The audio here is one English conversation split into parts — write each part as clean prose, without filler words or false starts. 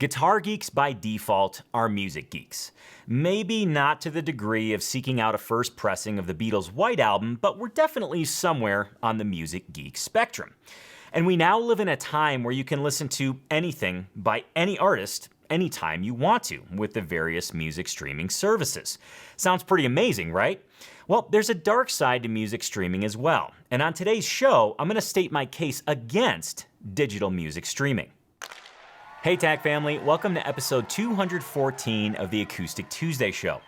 Guitar geeks by default are music geeks. Maybe not to the degree of seeking out a first pressing of the Beatles' White Album, but we're definitely somewhere on the music geek spectrum. And we now live in a time where you can listen to anything by any artist anytime you want to with the various music streaming services. Sounds pretty amazing, right? Well, there's a dark side to music streaming as well. And on today's show, I'm going to state my case against digital music streaming. Hey TAC family, welcome to episode 214 of the Acoustic Tuesday show.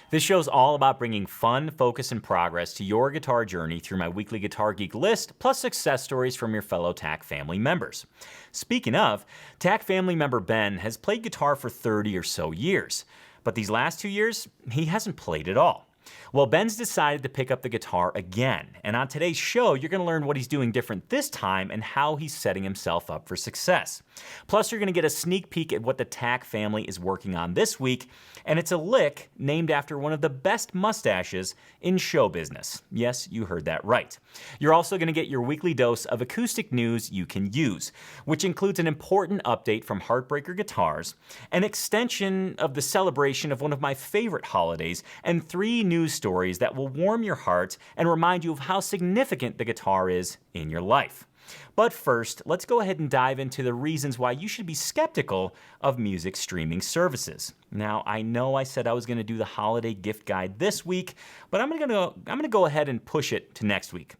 This show's all about bringing fun, focus, and progress to your guitar journey through my weekly Guitar Geek list, plus success stories from your fellow TAC family members. Speaking of, TAC family member Ben has played guitar for 30 or so years, but these last 2 years, he hasn't played at all. Well, Ben's decided to pick up the guitar again, and on today's show, you're going to learn what he's doing different this time and how he's setting himself up for success. Plus, you're going to get a sneak peek at what the TAC family is working on this week, and it's a lick named after one of the best mustaches in show business. Yes, you heard that right. You're also going to get your weekly dose of acoustic news you can use, which includes an important update from Heartbreaker Guitars, an extension of the celebration of one of my favorite holidays, and 3 news stories that will warm your heart and remind you of how significant the guitar is in your life. But first, let's go ahead and dive into the reasons why you should be skeptical of music streaming services. Now, I know I said I was going to do the holiday gift guide this week, but I'm going to go ahead and push it to next week.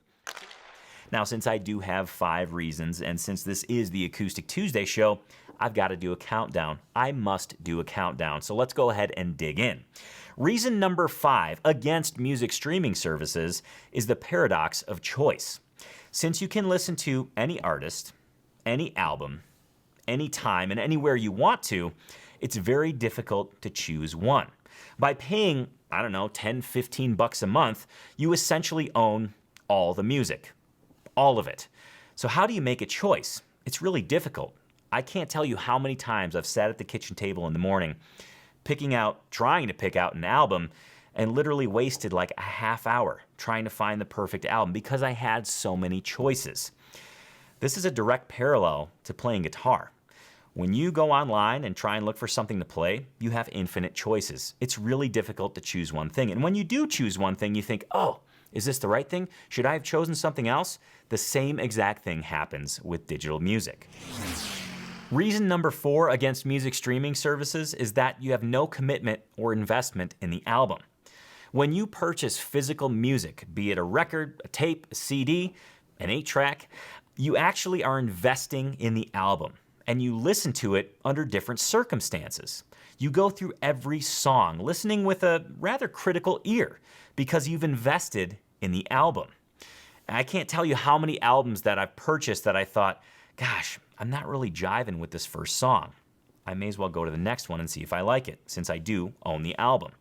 Now, since I do have 5 reasons, and since this is the Acoustic Tuesday show, I've got to do a countdown. I must do a countdown, so let's go ahead and dig in. Reason number 5 against music streaming services is the paradox of choice. Since you can listen to any artist, any album, anytime and anywhere you want to, it's very difficult to choose one. By paying, $10, $15 a month, you essentially own all the music. All of it. So how do you make a choice? It's really difficult. I can't tell you how many times I've sat at the kitchen table in the morning trying to pick out an album and literally wasted like a half hour trying to find the perfect album because I had so many choices. This is a direct parallel to playing guitar. When you go online and try and look for something to play, you have infinite choices. It's really difficult to choose one thing. And when you do choose one thing, you think, oh, is this the right thing? Should I have chosen something else? The same exact thing happens with digital music. Reason number 4 against music streaming services is that you have no commitment or investment in the album. When you purchase physical music, be it a record, a tape, a CD, an 8-track, you actually are investing in the album, and you listen to it under different circumstances. You go through every song, listening with a rather critical ear, because you've invested in the album. And I can't tell you how many albums that I've purchased that I thought, gosh, I'm not really jiving with this first song. I may as well go to the next one and see if I like it, since I do own the album.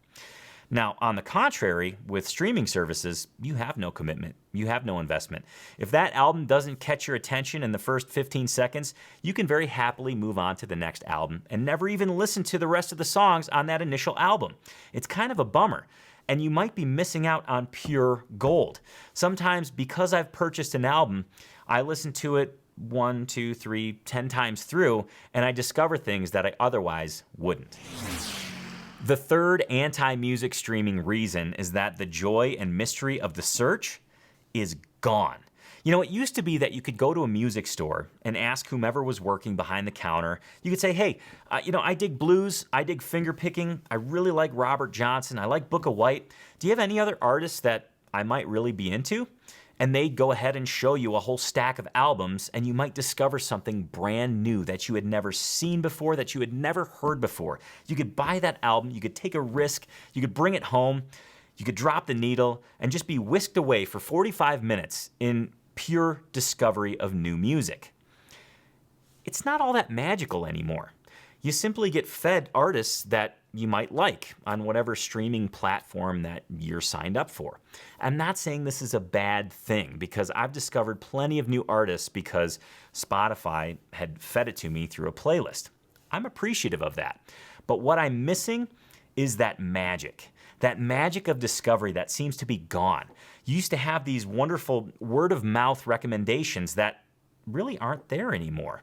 Now, on the contrary, with streaming services, you have no commitment. You have no investment. If that album doesn't catch your attention in the first 15 seconds, you can very happily move on to the next album and never even listen to the rest of the songs on that initial album. It's kind of a bummer, and you might be missing out on pure gold. Sometimes, because I've purchased an album, I listen to it 1, 2, 3, 10 times through, and I discover things that I otherwise wouldn't. The third anti-music streaming reason is that the joy and mystery of the search is gone. It used to be that you could go to a music store and ask whomever was working behind the counter. You could say, hey, I dig blues, I dig finger picking, I really like Robert Johnson, I like Booker White. Do you have any other artists that I might really be into? And they'd go ahead and show you a whole stack of albums, and you might discover something brand new that you had never seen before, that you had never heard before. You could buy that album, you could take a risk, you could bring it home, you could drop the needle, and just be whisked away for 45 minutes in pure discovery of new music. It's not all that magical anymore. You simply get fed artists that you might like on whatever streaming platform that you're signed up for. I'm not saying this is a bad thing, because I've discovered plenty of new artists because Spotify had fed it to me through a playlist. I'm appreciative of that. But what I'm missing is that magic of discovery that seems to be gone. You used to have these wonderful word of mouth recommendations that really aren't there anymore.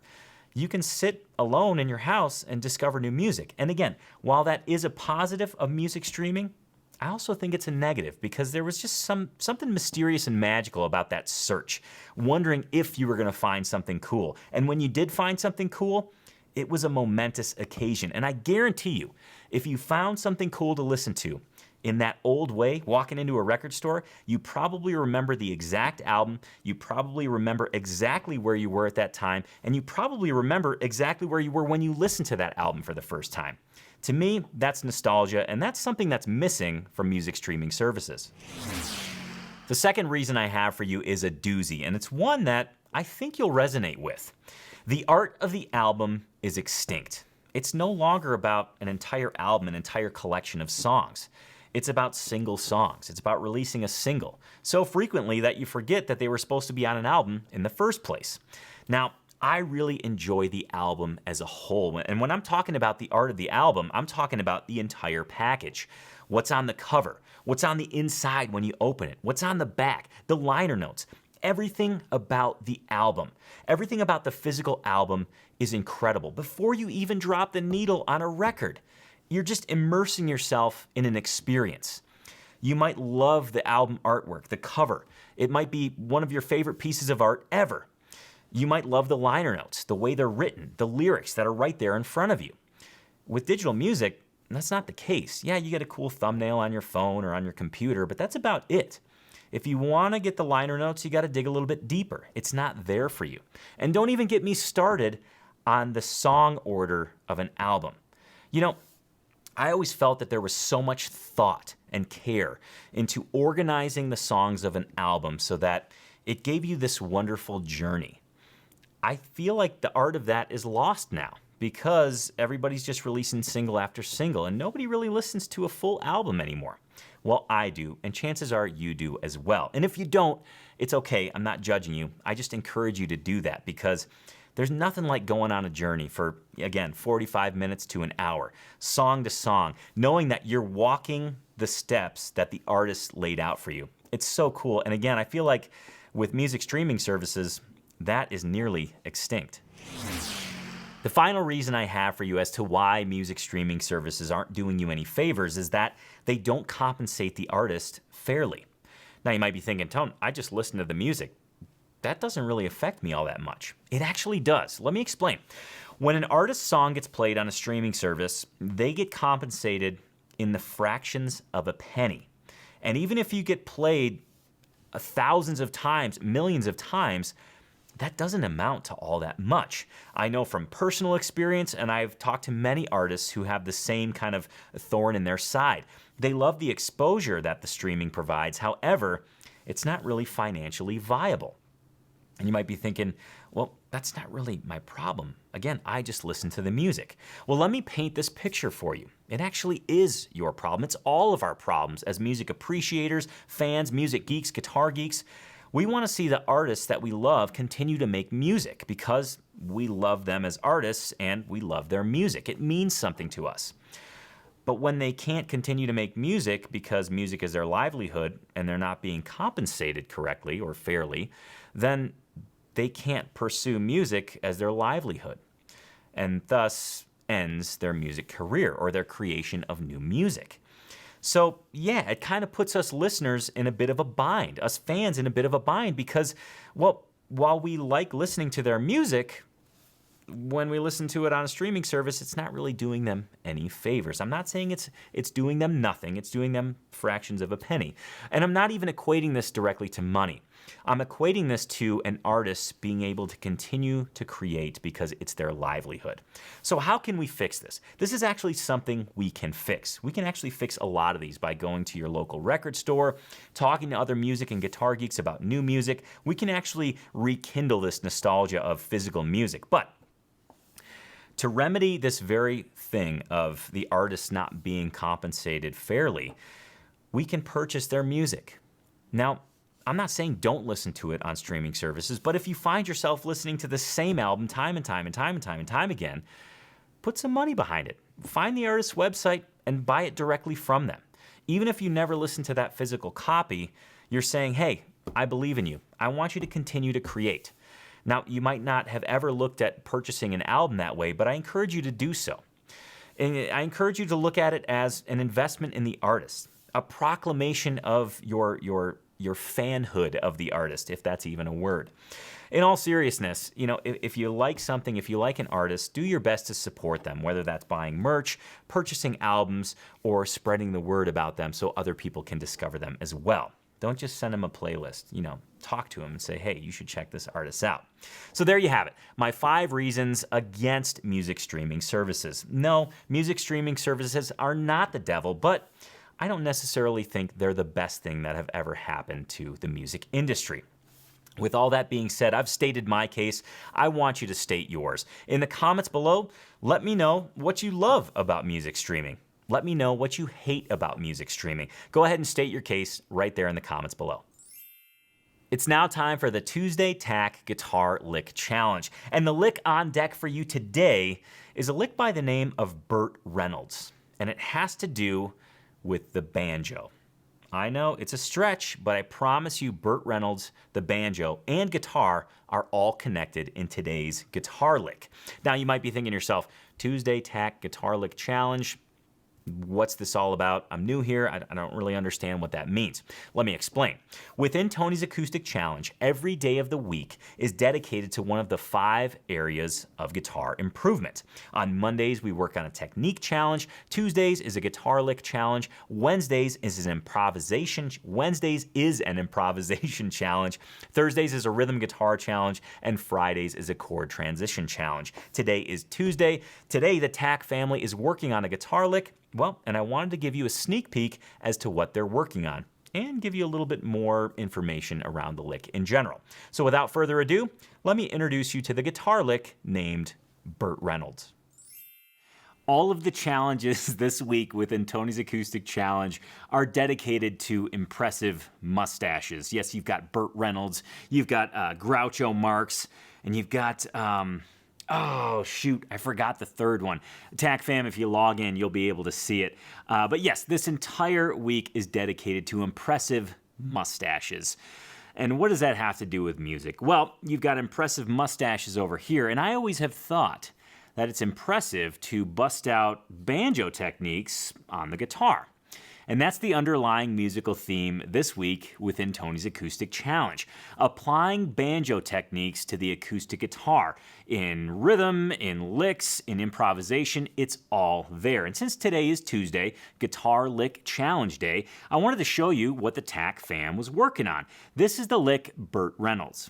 you can sit alone in your house and discover new music. And again, while that is a positive of music streaming, I also think it's a negative because there was just something mysterious and magical about that search, wondering if you were going to find something cool. And when you did find something cool, it was a momentous occasion. And I guarantee you, if you found something cool to listen to in that old way, walking into a record store, you probably remember the exact album, you probably remember exactly where you were at that time, and you probably remember exactly where you were when you listened to that album for the first time. To me, that's nostalgia, and that's something that's missing from music streaming services. The second reason I have for you is a doozy, and it's one that I think you'll resonate with. The art of the album is extinct. It's no longer about an entire album, an entire collection of songs. It's about single songs. It's about releasing a single so frequently that you forget that they were supposed to be on an album in the first place. Now, I really enjoy the album as a whole. And when I'm talking about the art of the album, I'm talking about the entire package. What's on the cover? What's on the inside when you open it? What's on the back? The liner notes. Everything about the album, everything about the physical album is incredible. Before you even drop the needle on a record, you're just immersing yourself in an experience. You might love the album artwork, the cover. It might be one of your favorite pieces of art ever. You might love the liner notes, the way they're written, the lyrics that are right there in front of you. With digital music, that's not the case. Yeah, you get a cool thumbnail on your phone or on your computer, but that's about it. If you want to get the liner notes, you got to dig a little bit deeper. It's not there for you. And don't even get me started on the song order of an album. You know, I always felt that there was so much thought and care into organizing the songs of an album so that it gave you this wonderful journey. I feel like the art of that is lost now because everybody's just releasing single after single and nobody really listens to a full album anymore. Well, I do, and chances are you do as well. And if you don't, it's okay. I'm not judging you. I just encourage you to do that because there's nothing like going on a journey for, again, 45 minutes to an hour, song to song, knowing that you're walking the steps that the artist laid out for you. It's so cool. And again, I feel like with music streaming services, that is nearly extinct. The final reason I have for you as to why music streaming services aren't doing you any favors is that they don't compensate the artist fairly. Now you might be thinking, Tone, I just listen to the music. That doesn't really affect me all that much. It actually does. Let me explain. When an artist's song gets played on a streaming service, they get compensated in the fractions of a penny. And even if you get played thousands of times, millions of times, that doesn't amount to all that much. I know from personal experience, and I've talked to many artists who have the same kind of thorn in their side. They love the exposure that the streaming provides. However, it's not really financially viable. And you might be thinking, well, that's not really my problem. Again, I just listen to the music. Well, let me paint this picture for you. It actually is your problem. It's all of our problems as music appreciators, fans, music geeks, guitar geeks. We want to see the artists that we love continue to make music because we love them as artists and we love their music. It means something to us. But when they can't continue to make music because music is their livelihood and they're not being compensated correctly or fairly, then they can't pursue music as their livelihood and thus ends their music career or their creation of new music. So yeah, it kind of puts us listeners in a bit of a bind, us fans in a bit of a bind because, well, while we like listening to their music, when we listen to it on a streaming service, it's not really doing them any favors. I'm not saying it's doing them nothing. It's doing them fractions of a penny. And I'm not even equating this directly to money. I'm equating this to an artist being able to continue to create because it's their livelihood. So how can we fix this? This is actually something we can fix. We can actually fix a lot of these by going to your local record store, talking to other music and guitar geeks about new music. We can actually rekindle this nostalgia of physical music. But to remedy this very thing of the artist not being compensated fairly, we can purchase their music. Now, I'm not saying don't listen to it on streaming services, but if you find yourself listening to the same album time and time again, put some money behind it. Find the artist's website and buy it directly from them. Even if you never listen to that physical copy, you're saying, hey, I believe in you. I want you to continue to create. Now, you might not have ever looked at purchasing an album that way, but I encourage you to do so. And I encourage you to look at it as an investment in the artist, a proclamation of your fanhood of the artist, if that's even a word. In all seriousness, if you like something, if you like an artist, do your best to support them, whether that's buying merch, purchasing albums, or spreading the word about them so other people can discover them as well. Don't just send them a playlist. Talk to them and say, hey, you should check this artist out. So there you have it. My 5 reasons against music streaming services. No, music streaming services are not the devil, but I don't necessarily think they're the best thing that have ever happened to the music industry. With all that being said, I've stated my case. I want you to state yours. In the comments below, let me know what you love about music streaming. Let me know what you hate about music streaming. Go ahead and state your case right there in the comments below. It's now time for the Tuesday TAC Guitar Lick Challenge. And the lick on deck for you today is a lick by the name of Burt Reynolds. And it has to do with the banjo. I know it's a stretch, but I promise you Burt Reynolds, the banjo, and guitar are all connected in today's guitar lick. Now you might be thinking to yourself, Tuesday TAC Guitar Lick Challenge, what's this all about? I'm new here. I don't really understand what that means. Let me explain. Within Tony's Acoustic Challenge, every day of the week is dedicated to one of the 5 areas of guitar improvement. On Mondays, we work on a technique challenge. Tuesdays is a guitar lick challenge. Wednesdays is an improvisation challenge. Thursdays is a rhythm guitar challenge, and Fridays is a chord transition challenge. Today is Tuesday. Today, the TAC family is working on a guitar lick. Well, and I wanted to give you a sneak peek as to what they're working on and give you a little bit more information around the lick in general. So without further ado, let me introduce you to the guitar lick named Burt Reynolds. All of the challenges this week within Tony's Acoustic Challenge are dedicated to impressive mustaches. Yes, you've got Burt Reynolds, you've got Groucho Marx, and you've got... oh, shoot, I forgot the third one. TAC fam, if you log in, you'll be able to see it. But yes, this entire week is dedicated to impressive mustaches. And what does that have to do with music? Well, you've got impressive mustaches over here, and I always have thought that it's impressive to bust out banjo techniques on the guitar. And that's the underlying musical theme this week within Tony's Acoustic Challenge. Applying banjo techniques to the acoustic guitar. In rhythm, in licks, in improvisation, it's all there. And since today is Tuesday, Guitar Lick Challenge Day, I wanted to show you what the TAC fam was working on. This is the lick Burt Reynolds.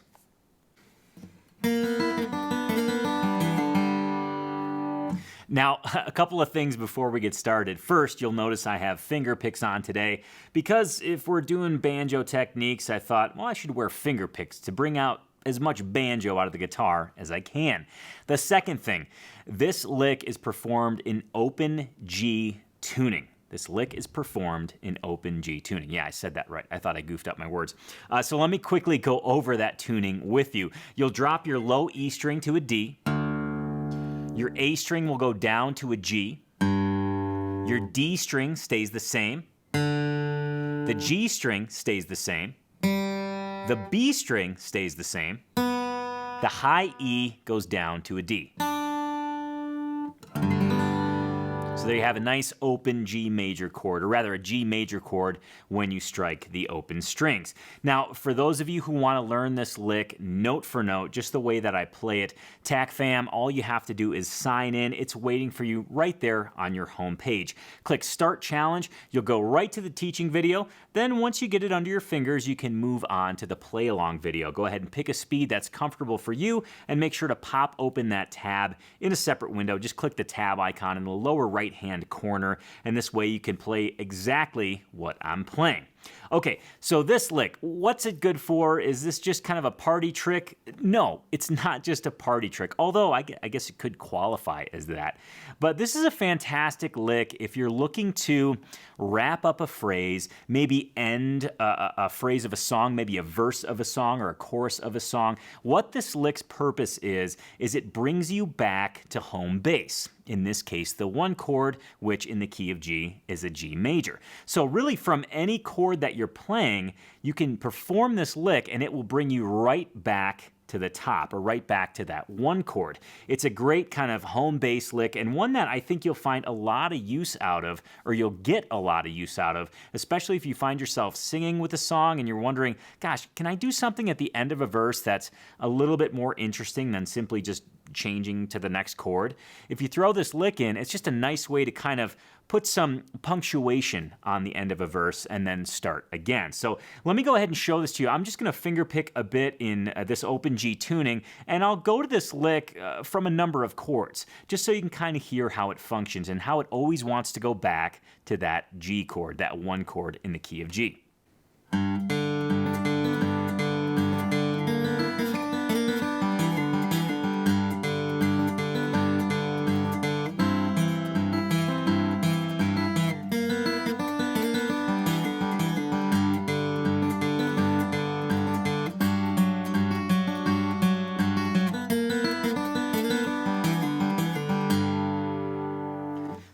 Now, a couple of things before we get started. First, you'll notice I have finger picks on today because if we're doing banjo techniques, I thought, well, I should wear finger picks to bring out as much banjo out of the guitar as I can. The second thing, this lick is performed in open G tuning. This lick is performed in open G tuning. Yeah, I said that right. I thought I goofed up my words. So let me quickly go over that tuning with you. You'll drop your low E string to a D. Your A string will go down to a G. Your D string stays the same. The G string stays the same. The B string stays the same. The high E goes down to a D. So there you have a nice open G major chord, or rather a G major chord when you strike the open strings. Now, for those of you who want to learn this lick note for note, just the way that I play it, TAC fam, all you have to do is sign in. It's waiting for you right there on your home page. Click Start Challenge. You'll go right to the teaching video. Then once you get it under your fingers, you can move on to the play along video. Go ahead and pick a speed that's comfortable for you and make sure to pop open that tab in a separate window. Just click the tab icon in the lower right-hand corner, and this way you can play exactly what I'm playing. Okay, so this lick, what's it good for? Is this just kind of a party trick? No, it's not just a party trick, although I guess it could qualify as that. But this is a fantastic lick if you're looking to wrap up a phrase, maybe end a phrase of a song, maybe a verse of a song or a chorus of a song. What this lick's purpose is it brings you back to home base. In this case, the one chord, which in the key of G is a G major. So really from any chord that you're playing, you can perform this lick and it will bring you right back to the top, or right back to that one chord. It's a great kind of home base lick, and one that I think you'll find a lot of use out of, or you'll get a lot of use out of, especially if you find yourself singing with a song and you're wondering, gosh, can I do something at the end of a verse that's a little bit more interesting than simply just changing to the next chord? If you throw this lick in, it's just a nice way to kind of put some punctuation on the end of a verse and then start again. So let me go ahead and show this to you. I'm just going to finger pick a bit in this open G tuning, and I'll go to this lick from a number of chords, just so you can kind of hear how it functions and how it always wants to go back to that G chord, that one chord in the key of G.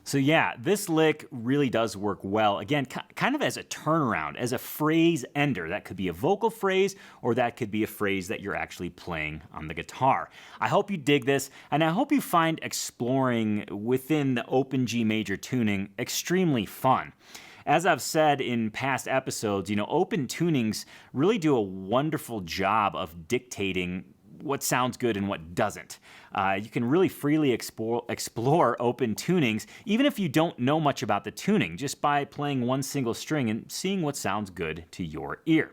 So yeah, this lick really does work well. Again, kind of as a turnaround, as a phrase ender. That could be a vocal phrase, or that could be a phrase that you're actually playing on the guitar. I hope you dig this, and I hope you find exploring within the open G major tuning extremely fun. As I've said in past episodes, open tunings really do a wonderful job of dictating what sounds good and what doesn't. You can really freely explore open tunings, even if you don't know much about the tuning, just by playing one single string and seeing what sounds good to your ear.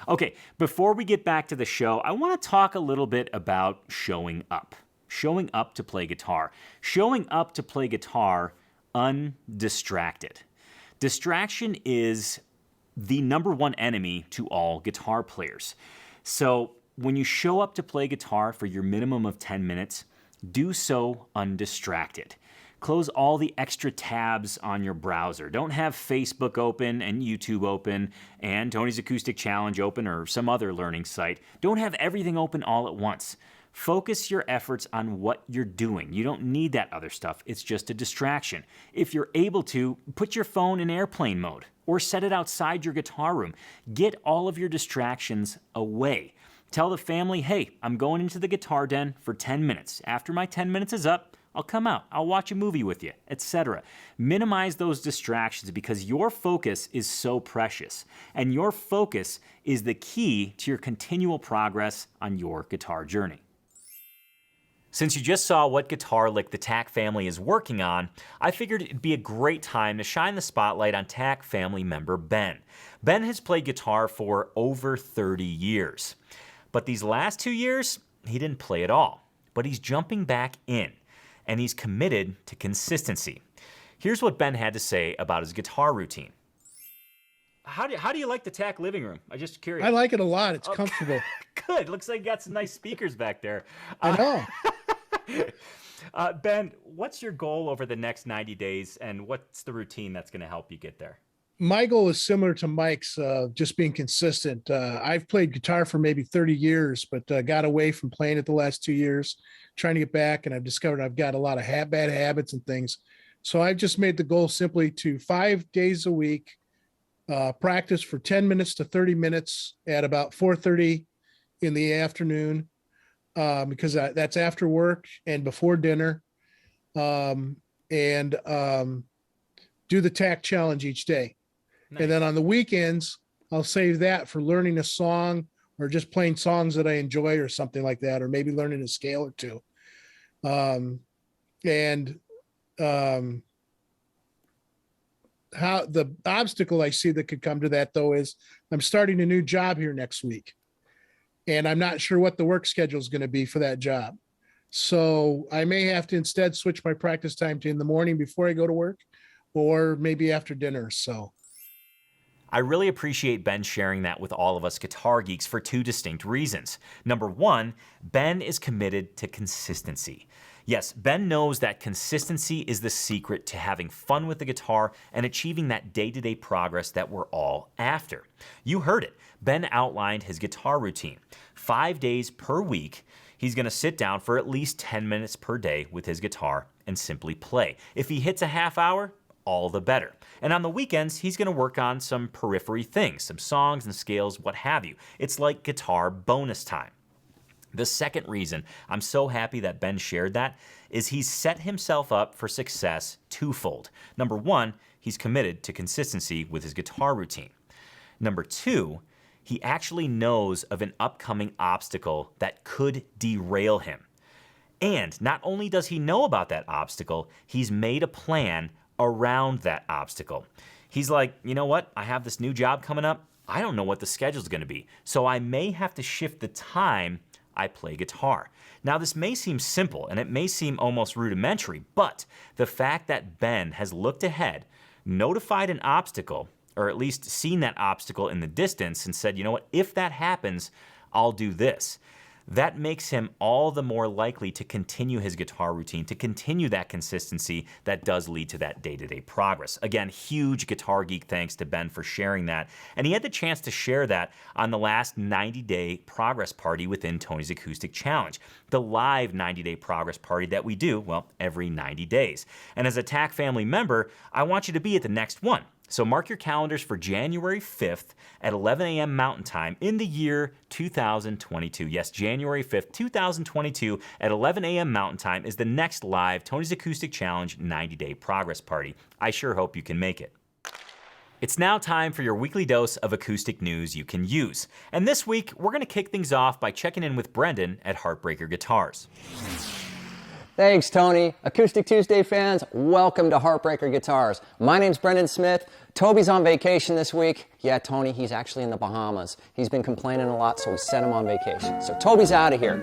Okay, before we get back to the show, I want to talk a little bit about showing up. Showing up to play guitar. Showing up to play guitar undistracted. Distraction is the number one enemy to all guitar players. So when you show up to play guitar for your minimum of 10 minutes, do so undistracted. Close all the extra tabs on your browser. Don't have Facebook open and YouTube open and Tony's Acoustic Challenge open or some other learning site. Don't have everything open all at once. Focus your efforts on what you're doing. You don't need that other stuff. It's just a distraction. If you're able to, put your phone in airplane mode or set it outside your guitar room. Get all of your distractions away. Tell the family, hey, I'm going into the guitar den for 10 minutes. After my 10 minutes is up, I'll come out. I'll watch a movie with you, etc. Minimize those distractions because your focus is so precious. And your focus is the key to your continual progress on your guitar journey. Since you just saw what guitar lick the TAC family is working on, I figured it'd be a great time to shine the spotlight on TAC family member Ben. Ben has played guitar for over 30 years. But these last 2 years, he didn't play at all. But he's jumping back in, and he's committed to consistency. Here's what Ben had to say about his guitar routine. How do you like the TAC living room? I'm just curious. I like it a lot. It's comfortable. Good. Looks like you got some nice speakers back there. I know. Ben, what's your goal over the next 90 days, and what's the routine that's going to help you get there? My goal is similar to Mike's, just being consistent. I've played guitar for maybe 30 years, but got away from playing it the last 2 years, trying to get back, and I've discovered I've got a lot of bad habits and things. So I've just made the goal simply to 5 days a week, practice for 10 minutes to 30 minutes at about 4:30 in the afternoon, because that's after work and before dinner, and do the TAC challenge each day. Nice. And then on the weekends, I'll save that for learning a song or just playing songs that I enjoy or something like that, or maybe learning a scale or two. How the obstacle I see that could come to that, though, is I'm starting a new job here next week, and I'm not sure what the work schedule is going to be for that job. So I may have to instead switch my practice time to in the morning before I go to work, or maybe after dinner. So I really appreciate Ben sharing that with all of us guitar geeks for 2 distinct reasons. Number 1, Ben is committed to consistency. Yes, Ben knows that consistency is the secret to having fun with the guitar and achieving that day-to-day progress that we're all after. You heard it. Ben outlined his guitar routine. 5 days per week, he's going to sit down for at least 10 minutes per day with his guitar and simply play. If he hits a half hour, all the better. And on the weekends, he's going to work on some periphery things, some songs and scales, what have you. It's like guitar bonus time. The second reason I'm so happy that Ben shared that is he's set himself up for success twofold. Number one, he's committed to consistency with his guitar routine. Number two, he actually knows of an upcoming obstacle that could derail him. And not only does he know about that obstacle, he's made a plan around that obstacle. He's like, you know what? I have this new job coming up. I don't know what the schedule's going to be, so I may have to shift the time I play guitar. Now, this may seem simple and it may seem almost rudimentary, but the fact that Ben has looked ahead, notified an obstacle, or at least seen that obstacle in the distance and said, you know what, if that happens, I'll do this. That makes him all the more likely to continue his guitar routine, to continue that consistency that does lead to that day-to-day progress. Again, huge Guitar Geek thanks to Ben for sharing that. And he had the chance to share that on the last 90-day progress party within Tony's Acoustic Challenge, the live 90-day progress party that we do, well, every 90 days. And as a TAC family member, I want you to be at the next one. So mark your calendars for January 5th at 11 a.m. Mountain Time in the year 2022. Yes, January 5th, 2022 at 11 a.m. Mountain Time is the next live Tony's Acoustic Challenge 90-day progress party. I sure hope you can make it. It's now time for your weekly dose of acoustic news you can use. And this week, we're going to kick things off by checking in with Brendan at Heartbreaker Guitars. Thanks, Tony. Acoustic Tuesday fans, welcome to Heartbreaker Guitars. My name's Brendan Smith. Toby's on vacation this week. Yeah, Tony, he's actually in the Bahamas. He's been complaining a lot, so we sent him on vacation. So Toby's out of here.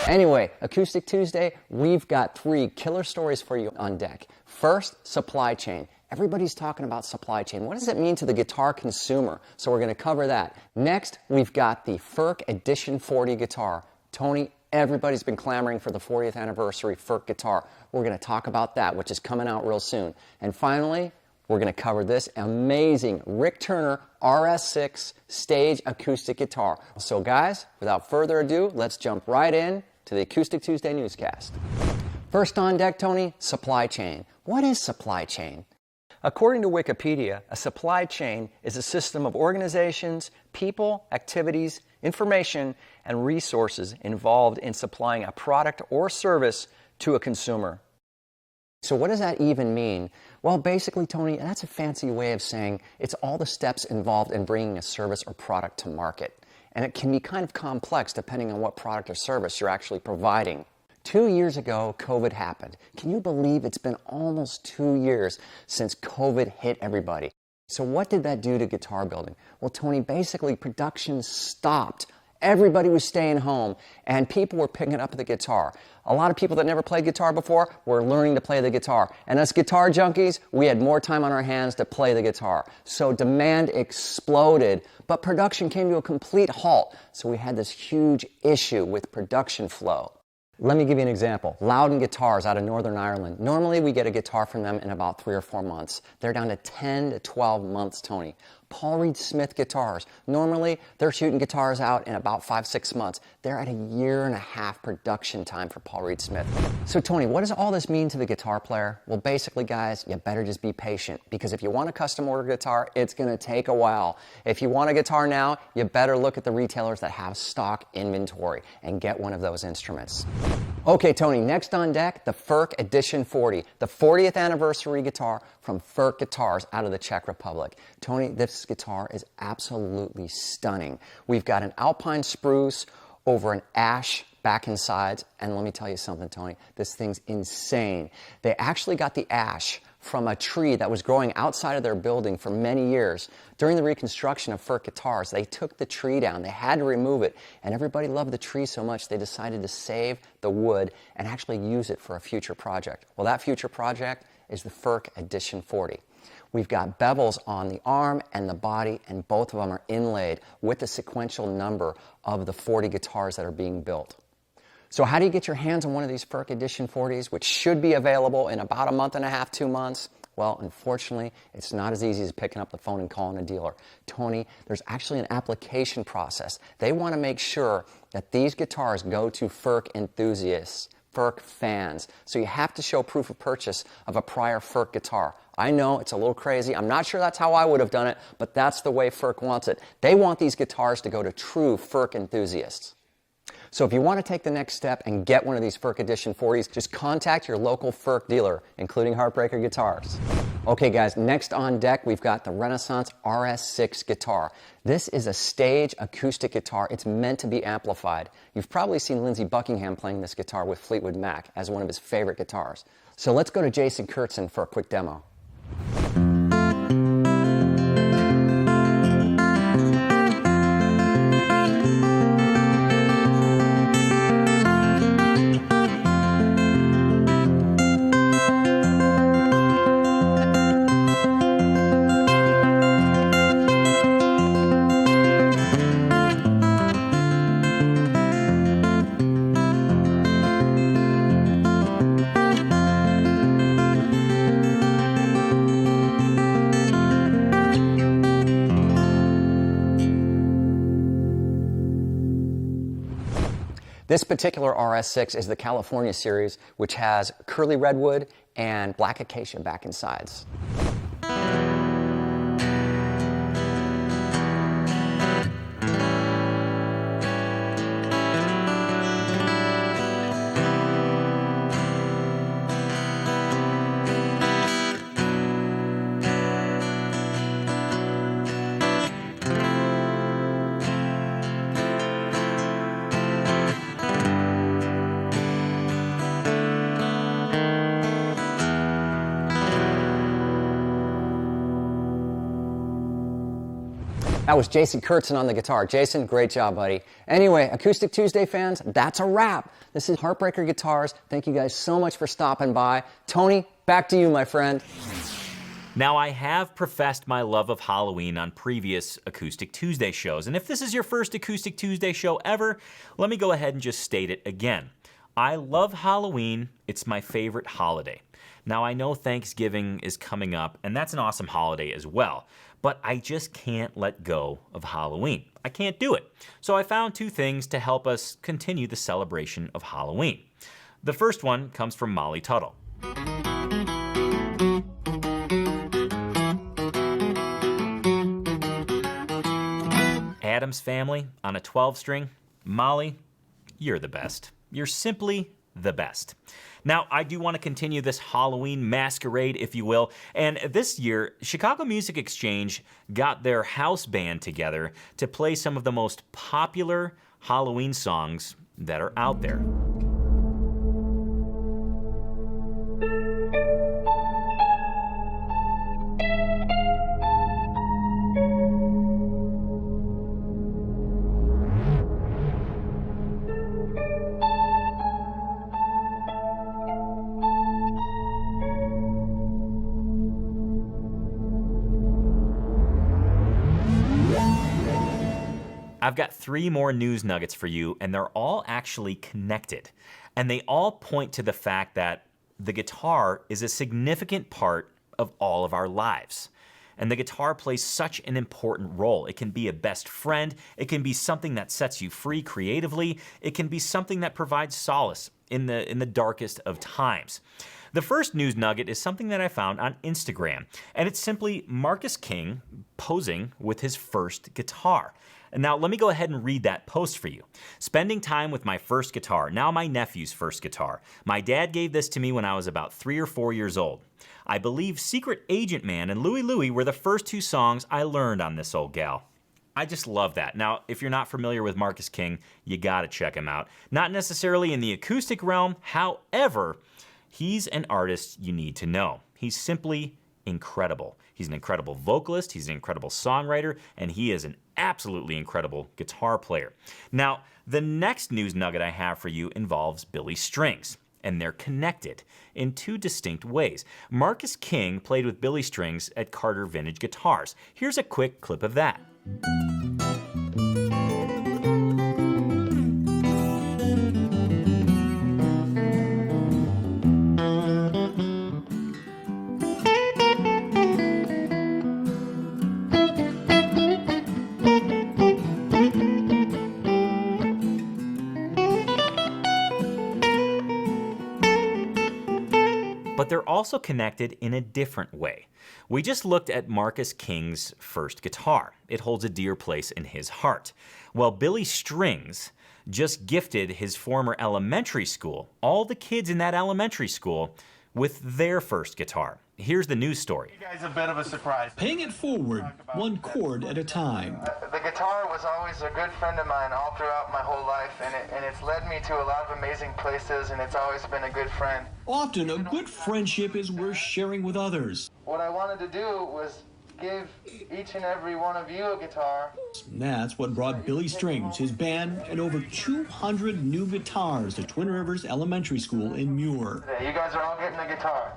Anyway, Acoustic Tuesday, we've got 3 killer stories for you on deck. First, supply chain. Everybody's talking about supply chain. What does it mean to the guitar consumer? So we're going to cover that. Next, we've got the FERC Edition 40 guitar. Tony, everybody's been clamoring for the 40th anniversary FERC guitar. We're going to talk about that, which is coming out real soon. And finally, we're going to cover this amazing Rick Turner RS6 stage acoustic guitar. So guys, without further ado, let's jump right in to the Acoustic Tuesday newscast. First on deck, Tony, supply chain. What is supply chain? According to Wikipedia, a supply chain is a system of organizations, people, activities, information, and resources involved in supplying a product or service to a consumer. So what does that even mean? Well, basically, Tony, that's a fancy way of saying it's all the steps involved in bringing a service or product to market. And it can be kind of complex depending on what product or service you're actually providing. 2 years ago, COVID happened. Can you believe it's been almost 2 years since COVID hit everybody? So what did that do to guitar building? Well, Tony, basically production stopped. Everybody was staying home, and people were picking up the guitar. A lot of people that never played guitar before were learning to play the guitar. And us guitar junkies, we had more time on our hands to play the guitar. So demand exploded, but production came to a complete halt. So we had this huge issue with production flow. Let me give you an example. Loudon Guitars out of Northern Ireland. Normally we get a guitar from them in about 3 or 4 months. They're down to 10 to 12 months, Tony. Paul Reed Smith Guitars. Normally they're shooting guitars out in about 5-6 months. They're at a 1.5 year production time for Paul Reed Smith. So Tony, what does all this mean to the guitar player? Well, basically guys, you better just be patient, because if you want a custom order guitar, it's going to take a while. If you want a guitar now, you better look at the retailers that have stock inventory and get one of those instruments. Okay, Tony, next on deck, the FERC Edition 40, the 40th anniversary guitar from FERC Guitars out of the Czech Republic. Tony, this guitar is absolutely stunning. We've got an alpine spruce over an ash back and sides, and let me tell you something, Tony, this thing's insane. They actually got the ash from a tree that was growing outside of their building for many years. During the reconstruction of FERC Guitars, they took the tree down. They had to remove it, and everybody loved the tree so much they decided to save the wood and actually use it for a future project. Well, that future project is the FERC Edition 40. We've got bevels on the arm and the body, and both of them are inlaid with the sequential number of the 40 guitars that are being built. So how do you get your hands on one of these FERC Edition 40s, which should be available in about 1.5 months, 2 months? Well, unfortunately, it's not as easy as picking up the phone and calling a dealer. Tony, there's actually an application process. They want to make sure that these guitars go to FERC enthusiasts FERC fans. So you have to show proof of purchase of a prior FERC guitar. I know it's a little crazy. I'm not sure that's how I would have done it, but that's the way FERC wants it. They want these guitars to go to true FERC enthusiasts. So if you want to take the next step and get one of these FERC Edition 40s, just contact your local FERC dealer, including Heartbreaker Guitars. Okay guys, next on deck we've got the Renaissance RS6 guitar. This is a stage acoustic guitar. It's meant to be amplified. You've probably seen Lindsey Buckingham playing this guitar with Fleetwood Mac as one of his favorite guitars. So let's go to Jason Kurtzen for a quick demo. This particular RS6 is the California series, which has curly redwood and black acacia back and sides. That was Jason Kurtzen on the guitar. Jason, great job, buddy. Anyway, Acoustic Tuesday fans, that's a wrap. This is Heartbreaker Guitars. Thank you guys so much for stopping by. Tony, back to you, my friend. Now, I have professed my love of Halloween on previous Acoustic Tuesday shows, and if this is your first Acoustic Tuesday show ever, let me go ahead and just state it again. I love Halloween. It's my favorite holiday. Now, I know Thanksgiving is coming up, and that's an awesome holiday as well, but I just can't let go of Halloween. I can't do it. So I found two things to help us continue the celebration of Halloween. The first one comes from Molly Tuttle. Adam's Family on a 12-string. Molly, you're the best. You're simply the best. Now, I do want to continue this Halloween masquerade, if you will, and this year, Chicago Music Exchange got their house band together to play some of the most popular Halloween songs that are out there. I've got 3 more news nuggets for you, and they're all actually connected. And they all point to the fact that the guitar is a significant part of all of our lives. And the guitar plays such an important role. It can be a best friend. It can be something that sets you free creatively. It can be something that provides solace in the darkest of times. The first news nugget is something that I found on Instagram, and it's simply Marcus King posing with his first guitar. And now let me go ahead and read that post for you. Spending time with my first guitar, now my nephew's first guitar. My dad gave this to me when I was about 3 or 4 years old. I believe Secret Agent Man and Louie Louie were the first 2 songs I learned on this old gal. I just love that. Now, if you're not familiar with Marcus King, you gotta check him out. Not necessarily in the acoustic realm, however, he's an artist you need to know. He's simply incredible. He's an incredible vocalist, he's an incredible songwriter, and he is an absolutely incredible guitar player. Now, the next news nugget I have for you involves Billy Strings, and they're connected in 2 distinct ways. Marcus King played with Billy Strings at Carter Vintage Guitars. Here's a quick clip of that. but they're also connected in a different way. We just looked at Marcus King's first guitar. It holds a dear place in his heart. Well, Billy Strings just gifted his former elementary school, all the kids in that elementary school, with their first guitar. Here's the news story. You guys a bit of a surprise. Paying it forward, one chord at a time. The guitar was always a good friend of mine all throughout my whole life, and it's led me to a lot of amazing places, and it's always been a good friend. Often, a good friendship is worth sharing with others. What I wanted to do was give each and every one of you a guitar. That's what brought Billy Strings, his band, and over 200 new guitars to Twin Rivers Elementary School in Muir. You guys are all getting a guitar.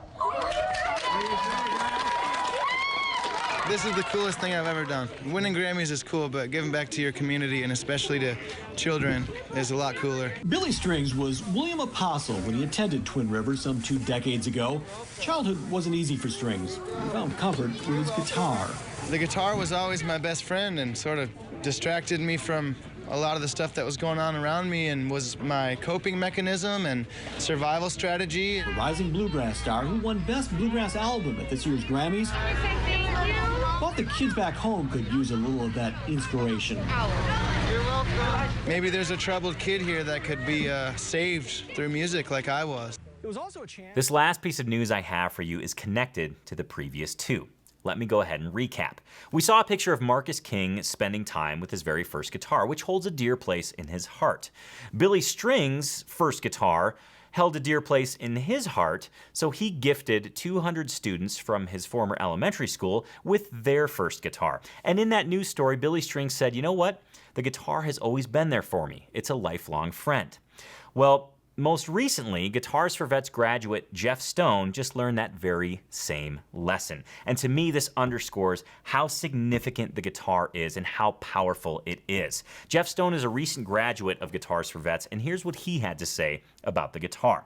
This is the coolest thing I've ever done. Winning Grammys is cool, but giving back to your community and especially to children is a lot cooler. Billy Strings was William Apostle when he attended Twin Rivers some 2 decades ago. Childhood wasn't easy for Strings. He found comfort with his guitar. The guitar was always my best friend and sort of distracted me from a lot of the stuff that was going on around me and was my coping mechanism and survival strategy. The rising bluegrass star who won Best Bluegrass Album at this year's Grammys thought the kids back home could use a little of that inspiration. Maybe there's a troubled kid here that could be saved through music like I was. This last piece of news I have for you is connected to the previous two. Let me go ahead and recap. We saw a picture of Marcus King spending time with his very first guitar, which holds a dear place in his heart. Billy Strings' first guitar held a dear place in his heart, so he gifted 200 students from his former elementary school with their first guitar. And in that news story, Billy Strings said, you know what? The guitar has always been there for me. It's a lifelong friend. Well, most recently, Guitars for Vets graduate Jeff Stone just learned that very same lesson. And to me, this underscores how significant the guitar is and how powerful it is. Jeff Stone is a recent graduate of Guitars for Vets, and here's what he had to say about the guitar.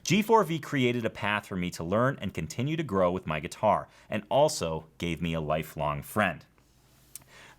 G4V created a path for me to learn and continue to grow with my guitar, and also gave me a lifelong friend,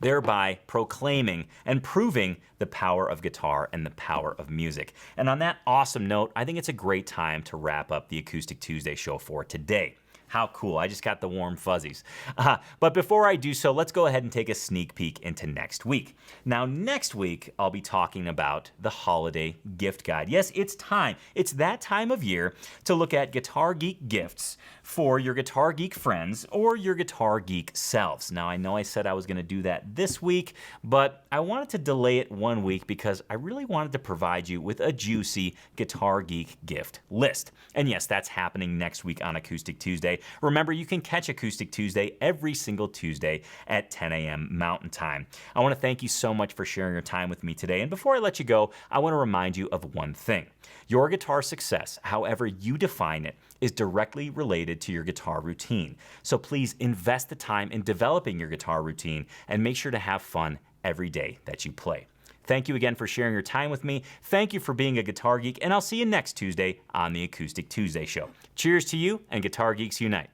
thereby proclaiming and proving the power of guitar and the power of music. And on that awesome note, I think it's a great time to wrap up the Acoustic Tuesday show for today. How cool, I just got the warm fuzzies. But before I do so, let's go ahead and take a sneak peek into next week. Now, next week, I'll be talking about the holiday gift guide. Yes, it's time. It's that time of year to look at Guitar Geek gifts for your Guitar Geek friends or your Guitar Geek selves. Now, I know I said I was going to do that this week, but I wanted to delay it 1 week because I really wanted to provide you with a juicy Guitar Geek gift list. And yes, that's happening next week on Acoustic Tuesday. Remember, you can catch Acoustic Tuesday every single Tuesday at 10 a.m. Mountain Time. I want to thank you so much for sharing your time with me today. And before I let you go, I want to remind you of one thing. Your guitar success, however you define it, is directly related to your guitar routine. So please invest the time in developing your guitar routine and make sure to have fun every day that you play. Thank you again for sharing your time with me. Thank you for being a Guitar Geek, and I'll see you next Tuesday on the Acoustic Tuesday Show. Cheers to you, and Guitar Geeks Unite.